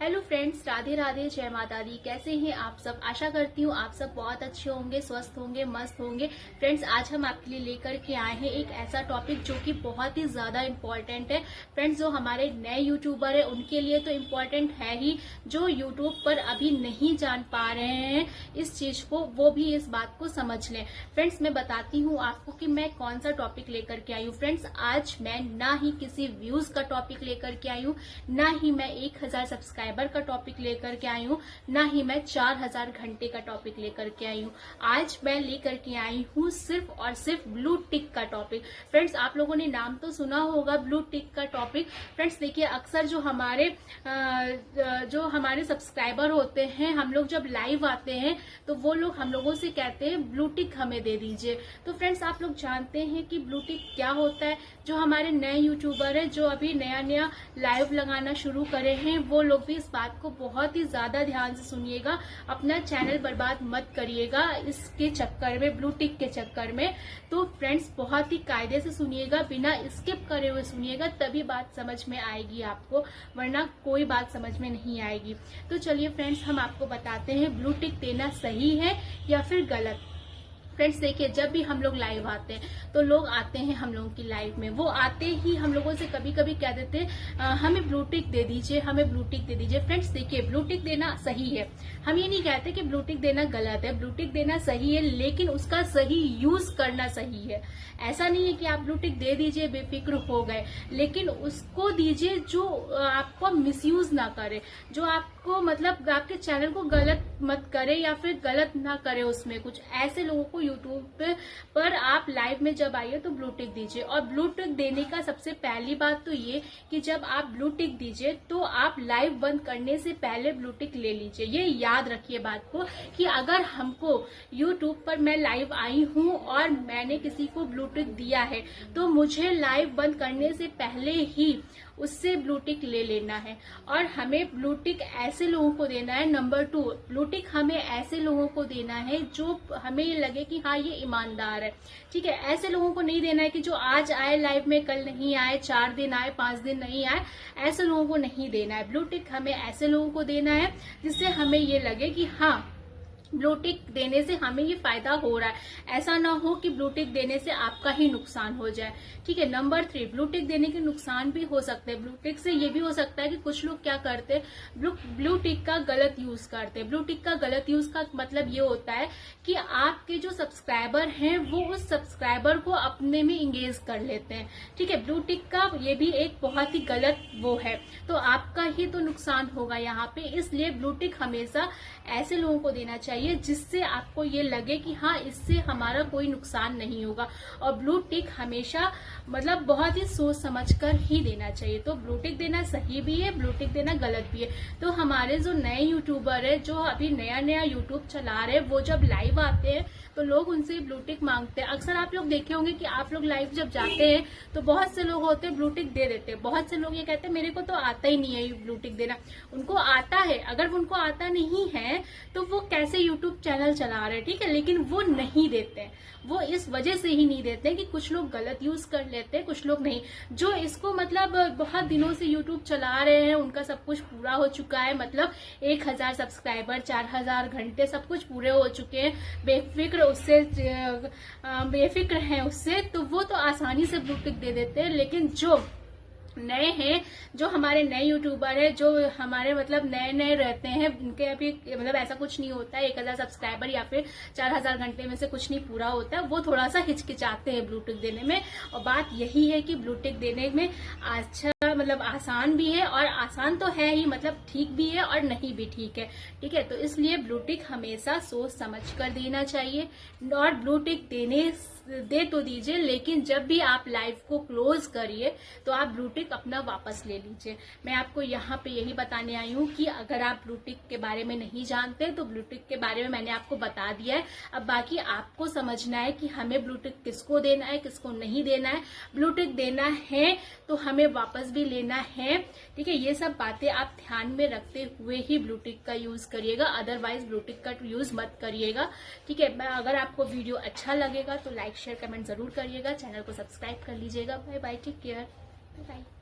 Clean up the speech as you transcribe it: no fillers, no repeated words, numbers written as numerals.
Hello friends, Radhe Radhe, जय माता दी। कैसे हैं आप सब? आशा करती हूँ आप सब बहुत अच्छे होंगे, स्वस्थ होंगे, मस्त होंगे। फ्रेंड्स, आज हम आपके लिए लेकर के आए हैं एक ऐसा टॉपिक जो कि बहुत ही ज्यादा इम्पोर्टेंट है। फ्रेंड्स, जो हमारे नए यूट्यूबर है उनके लिए तो इम्पोर्टेंट है ही, जो यूट्यूब पर अभी नहीं जान पा रहे हैं इस चीज को, वो भी इस बात को समझ लें। फ्रेंड्स, मैं बताती हूँ आपको कि मैं कौन सा टॉपिक लेकर के आई हूँ। फ्रेंड्स, आज मैं ना ही किसी व्यूज का टॉपिक लेकर के आई हूँ, ना ही मैं 1000 सब्सक्राइबर का टॉपिक लेकर के आई हूँ, ना ही मैं 4000 घंटे का टॉपिक लेकर के आई हूँ। आज मैं लेकर के आई हूँ सिर्फ और सिर्फ ब्लू टिक का टॉपिक। फ्रेंड्स, आप लोगों ने नाम तो सुना होगा ब्लू टिक का टॉपिक। फ्रेंड्स, देखिए, अक्सर जो हमारे सब्सक्राइबर होते हैं, हम लोग जब लाइव आते हैं तो वो लोग हम लोगों से कहते हैं ब्लू टिक हमें दे दीजिए। तो फ्रेंड्स, आप लोग जानते हैं कि ब्लू टिक क्या होता है? जो हमारे नए यूट्यूबर है, जो अभी नया नया लाइव लगाना शुरू करे हैं, वो लोग भी इस बात को बहुत ही ज्यादा ध्यान से सुनिएगा। अपना चैनल बर्बाद मत करिएगा इसके चक्कर में, ब्लू टिक के चक्कर में। तो फ्रेंड्स, बहुत ही कायदे से सुनिएगा, बिना स्किप करे हुए सुनिएगा, तभी बात समझ में आएगी आपको, वरना कोई बात समझ में नहीं आएगी। तो चलिए फ्रेंड्स, हम आपको बताते हैं ब्लू टिक देना सही है या फिर गलत। फ्रेंड्स, देखिए, जब भी हम लोग लाइव आते हैं तो लोग आते हैं हम लोगों की लाइव में, वो आते ही हम लोगों से कभी कभी कह देते हैं हमें ब्लू टिक दे दीजिए, हमें ब्लू टिक दे दीजिए। फ्रेंड्स, देखिए, ब्लू टिक देना सही है, हम ये नहीं कहते कि ब्लू टिक देना गलत है। ब्लू टिक देना सही है, लेकिन उसका सही यूज करना सही है। ऐसा नहीं है कि आप ब्लू टिक दे दीजिए, बेफिक्र हो गए, लेकिन उसको दीजिए जो आपको मिसयूज ना करे, जो आपको मतलब आपके चैनल को गलत मत करे या फिर गलत ना करे उसमें कुछ। ऐसे लोगों को यूट्यूब पर आप लाइव में जब आइए तो ब्लू टिक दीजिए। और ब्लू टिक देने का सबसे पहली बात तो ये कि जब आप ब्लू टिक दीजिए तो आप लाइव बंद करने से पहले ब्लू टिक ले लीजिए। ये याद रखिए बात को कि अगर हमको यूट्यूब पर मैं लाइव आई हूँ और मैंने किसी को ब्लू टिक दिया है तो मुझे लाइव बंद करने से पहले ही उससे ब्लू टिक ले लेना है। और हमें ब्लू टिक ऐसे लोगों को देना है। नंबर 2, ब्लू टिक हमें ऐसे लोगों को देना है जो हमें ये लगे कि हाँ, ये ईमानदार है। ठीक है, ऐसे लोगों को नहीं देना है कि जो आज आए लाइव में, कल नहीं आए, 4 दिन आए, 5 दिन नहीं आए, ऐसे लोगों को नहीं देना है। ब्लू टिक हमें ऐसे लोगों को देना है जिससे हमें ये लगे कि हाँ, ब्लू टिक देने से हमें ये फायदा हो रहा है। ऐसा ना हो कि ब्लू टिक देने से आपका ही नुकसान हो जाए। ठीक है। नंबर 3, ब्लू टिक देने के नुकसान भी हो सकते हैं। ब्लू टिक से ये भी हो सकता है कि कुछ लोग क्या करते हैं, ब्लू टिक का गलत यूज करते हैं। ब्लू टिक का गलत यूज का मतलब ये होता है कि आपके जो सब्सक्राइबर हैं वो उस सब्सक्राइबर को अपने में इंगेज कर लेते हैं। ठीक है, ब्लू टिक का ये भी एक बहुत ही गलत वो है, तो आपका ही तो नुकसान होगा यहाँ पे। इसलिए ब्लू टिक हमेशा ऐसे लोगों को देना चाहिए जिससे आपको ये लगे कि हाँ, इससे हमारा कोई नुकसान नहीं होगा। और ब्लू टिक हमेशा मतलब बहुत ही सोच समझकर ही देना चाहिए। तो ब्लू टिक देना सही भी है, ब्लू टिक देना गलत भी है। तो हमारे जो नए यूट्यूबर है, जो अभी नया नया यूट्यूब चला रहे हैं, वो जब लाइव आते हैं तो लोग उनसे ब्लू टिक मांगते हैं। अक्सर आप लोग देखे होंगे कि आप लोग लाइव जब जाते हैं तो बहुत से लोग होते हैं ब्लू टिक दे देते हैं। बहुत से लोग ये कहते हैं मेरे को तो आता ही नहीं है ब्लू टिक देना। उनको आता है, अगर उनको आता नहीं है तो वो कैसे यूट्यूब चैनल चला रहे हैं। ठीक है, लेकिन वो नहीं देते हैं। वो इस वजह से ही नहीं देते हैं कि कुछ लोग गलत यूज कर लेते हैं, कुछ लोग नहीं। जो इसको मतलब बहुत दिनों से यूट्यूब चला रहे हैं, उनका सब कुछ पूरा हो चुका है, मतलब 1000 सब्सक्राइबर, 4000 घंटे, सब कुछ पूरे हो चुके हैं, बेफिक्र हैं उससे, तो वो तो आसानी से ब्लू टिक दे देते हैं। लेकिन जो नए हैं, जो हमारे नए यूट्यूबर है, जो हमारे मतलब नए नए रहते हैं, उनके अभी मतलब ऐसा कुछ नहीं होता है, 1000 सब्सक्राइबर या फिर 4000 घंटे में से कुछ नहीं पूरा होता है, वो थोड़ा सा हिचकिचाते हैं ब्लू टिक देने में। और बात यही है कि ब्लू टिक देने में अच्छा मतलब आसान भी है, और आसान तो है ही, मतलब ठीक भी है और नहीं भी ठीक है। ठीक है, तो इसलिए ब्लू टिक हमेशा सोच समझ कर देना चाहिए। और ब्लू टिक दे तो दीजिए, लेकिन जब भी आप लाइव को क्लोज करिए तो आप ब्लू टिक अपना वापस ले लीजिए। मैं आपको यहाँ पे यही बताने आई हूँ कि अगर आप ब्लू टिक के बारे में नहीं जानते तो ब्लू टिक के बारे में मैंने आपको बता दिया है। अब बाकी आपको समझना है कि हमें ब्लू टिक किसको देना है, किसको नहीं देना है। ब्लू टिक देना है तो हमें वापस भी लेना है। ठीक है, ये सब बातें आप ध्यान में रखते हुए ही ब्लू टिक का यूज करिएगा, अदरवाइज ब्लू टिक का यूज मत करिएगा। ठीक है, अगर आपको वीडियो अच्छा लगेगा तो लाइक शेयर कमेंट जरूर करिएगा, चैनल को सब्सक्राइब कर लीजिएगा। Bye bye, take care, bye bye.